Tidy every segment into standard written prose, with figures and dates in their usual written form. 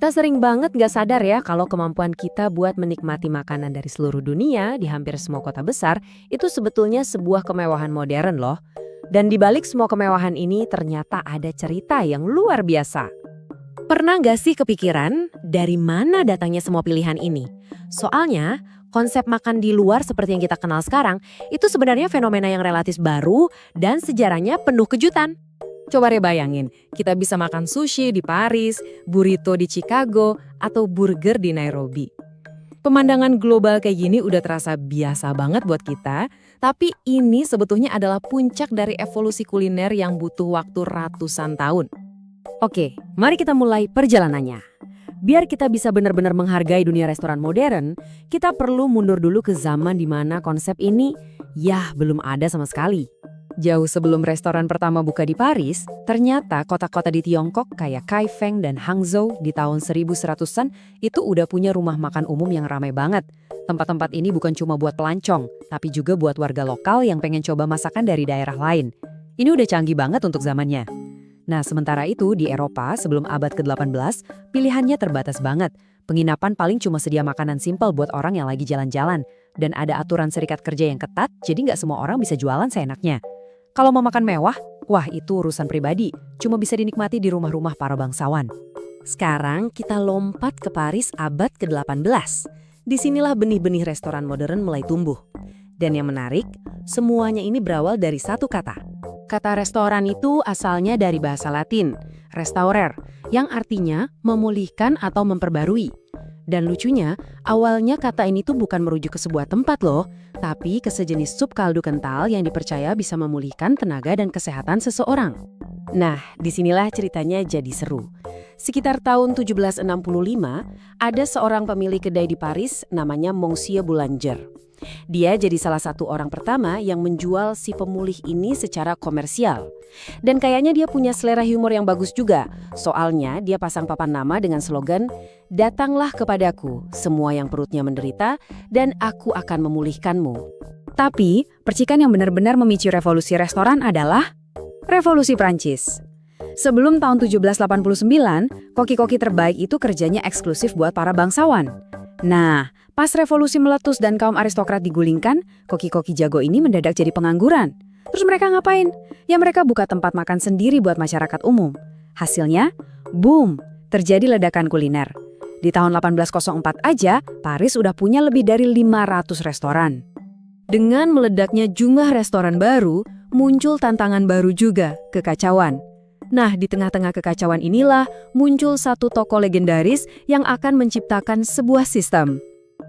Kita sering banget nggak sadar ya kalau kemampuan kita buat menikmati makanan dari seluruh dunia di hampir semua kota besar itu sebetulnya sebuah kemewahan modern loh. Dan di balik semua kemewahan ini ternyata ada cerita yang luar biasa. Pernah nggak sih kepikiran dari mana datangnya semua pilihan ini? Soalnya konsep makan di luar seperti yang kita kenal sekarang itu sebenarnya fenomena yang relatif baru dan sejarahnya penuh kejutan. Coba deh bayangin, kita bisa makan sushi di Paris, burrito di Chicago, atau burger di Nairobi. Pemandangan global kayak gini udah terasa biasa banget buat kita, tapi ini sebetulnya adalah puncak dari evolusi kuliner yang butuh waktu ratusan tahun. Oke, mari kita mulai perjalanannya. Biar kita bisa benar-benar menghargai dunia restoran modern, kita perlu mundur dulu ke zaman di mana konsep ini, belum ada sama sekali. Jauh sebelum restoran pertama buka di Paris, ternyata kota-kota di Tiongkok kayak Kaifeng dan Hangzhou di tahun 1100-an itu udah punya rumah makan umum yang ramai banget. Tempat-tempat ini bukan cuma buat pelancong, tapi juga buat warga lokal yang pengen coba masakan dari daerah lain. Ini udah canggih banget untuk zamannya. Nah, sementara itu di Eropa sebelum abad ke-18, pilihannya terbatas banget. Penginapan paling cuma sedia makanan simpel buat orang yang lagi jalan-jalan. Dan ada aturan serikat kerja yang ketat, jadi nggak semua orang bisa jualan seenaknya. Kalau mau makan mewah, wah itu urusan pribadi, cuma bisa dinikmati di rumah-rumah para bangsawan. Sekarang kita lompat ke Paris abad ke-18. Disinilah benih-benih restoran modern mulai tumbuh. Dan yang menarik, semuanya ini berawal dari satu kata. Kata restoran itu asalnya dari bahasa Latin, restaurer, yang artinya memulihkan atau memperbarui. Dan lucunya, awalnya kata ini tuh bukan merujuk ke sebuah tempat loh, tapi ke sejenis sup kaldu kental yang dipercaya bisa memulihkan tenaga dan kesehatan seseorang. Nah, disinilah ceritanya jadi seru. Sekitar tahun 1765, ada seorang pemilik kedai di Paris namanya Monsieur Boulanger. Dia jadi salah satu orang pertama yang menjual si pemulih ini secara komersial. Dan kayaknya dia punya selera humor yang bagus juga. Soalnya dia pasang papan nama dengan slogan, "Datanglah kepadaku, semua yang perutnya menderita, dan aku akan memulihkanmu." Tapi, percikan yang benar-benar memicu revolusi restoran adalah Revolusi Prancis. Sebelum tahun 1789, koki-koki terbaik itu kerjanya eksklusif buat para bangsawan. Nah, pas revolusi meletus dan kaum aristokrat digulingkan, koki-koki jago ini mendadak jadi pengangguran. Terus mereka ngapain? Ya mereka buka tempat makan sendiri buat masyarakat umum. Hasilnya, boom, terjadi ledakan kuliner. Di tahun 1804 aja, Paris udah punya lebih dari 500 restoran. Dengan meledaknya jumlah restoran baru, muncul tantangan baru juga, kekacauan. Nah, di tengah-tengah kekacauan inilah muncul satu tokoh legendaris yang akan menciptakan sebuah sistem.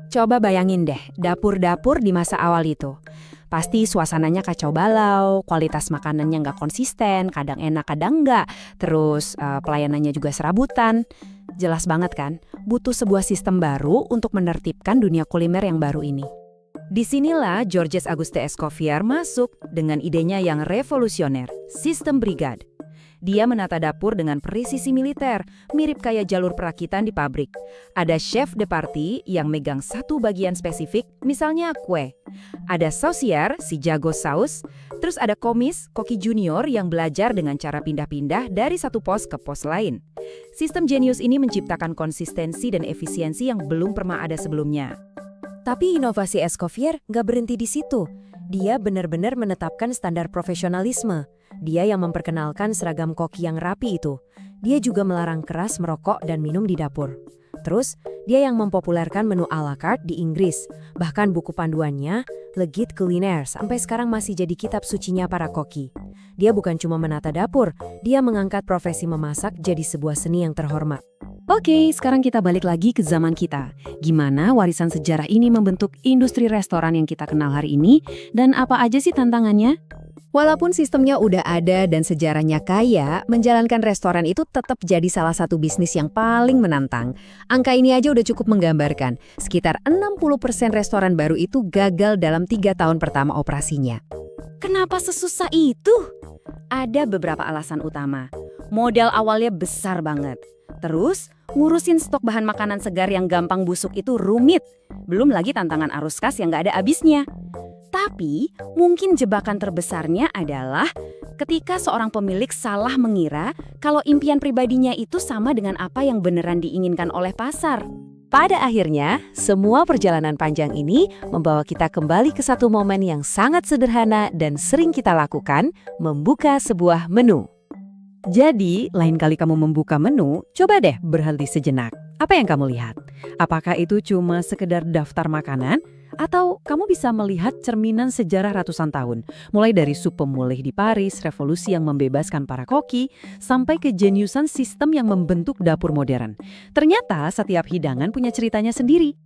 Coba bayangin deh, dapur-dapur di masa awal itu. Pasti suasananya kacau balau, kualitas makanannya nggak konsisten, kadang enak, kadang nggak. Terus pelayanannya juga serabutan. Jelas banget kan, butuh sebuah sistem baru untuk menertibkan dunia kuliner yang baru ini. Disinilah Georges Auguste Escoffier masuk dengan idenya yang revolusioner, sistem brigade. Dia menata dapur dengan presisi militer, mirip kayak jalur perakitan di pabrik. Ada chef de partie yang megang satu bagian spesifik, misalnya kue. Ada saucier, si jago saus. Terus ada komis, koki junior yang belajar dengan cara pindah-pindah dari satu pos ke pos lain. Sistem jenius ini menciptakan konsistensi dan efisiensi yang belum pernah ada sebelumnya. Tapi inovasi Escoffier nggak berhenti di situ. Dia benar-benar menetapkan standar profesionalisme. Dia yang memperkenalkan seragam koki yang rapi itu. Dia juga melarang keras merokok dan minum di dapur. Terus, dia yang mempopulerkan menu à la carte di Inggris. Bahkan buku panduannya, Le Guide Culinaire, sampai sekarang masih jadi kitab sucinya para koki. Dia bukan cuma menata dapur, dia mengangkat profesi memasak jadi sebuah seni yang terhormat. Oke, sekarang kita balik lagi ke zaman kita. Gimana warisan sejarah ini membentuk industri restoran yang kita kenal hari ini, dan apa aja sih tantangannya? Walaupun sistemnya udah ada dan sejarahnya kaya, menjalankan restoran itu tetap jadi salah satu bisnis yang paling menantang. Angka ini aja udah cukup menggambarkan. Sekitar 60% restoran baru itu gagal dalam 3 tahun pertama operasinya. Kenapa sesusah itu? Ada beberapa alasan utama. Modal awalnya besar banget. Terus, ngurusin stok bahan makanan segar yang gampang busuk itu rumit. Belum lagi tantangan arus kas yang nggak ada habisnya. Tapi, mungkin jebakan terbesarnya adalah ketika seorang pemilik salah mengira kalau impian pribadinya itu sama dengan apa yang beneran diinginkan oleh pasar. Pada akhirnya, semua perjalanan panjang ini membawa kita kembali ke satu momen yang sangat sederhana dan sering kita lakukan, membuka sebuah menu. Jadi, lain kali kamu membuka menu, coba deh berhenti sejenak. Apa yang kamu lihat? Apakah itu cuma sekedar daftar makanan? Atau kamu bisa melihat cerminan sejarah ratusan tahun, mulai dari sup pemulih di Paris, revolusi yang membebaskan para koki, sampai ke jeniusan sistem yang membentuk dapur modern. Ternyata setiap hidangan punya ceritanya sendiri.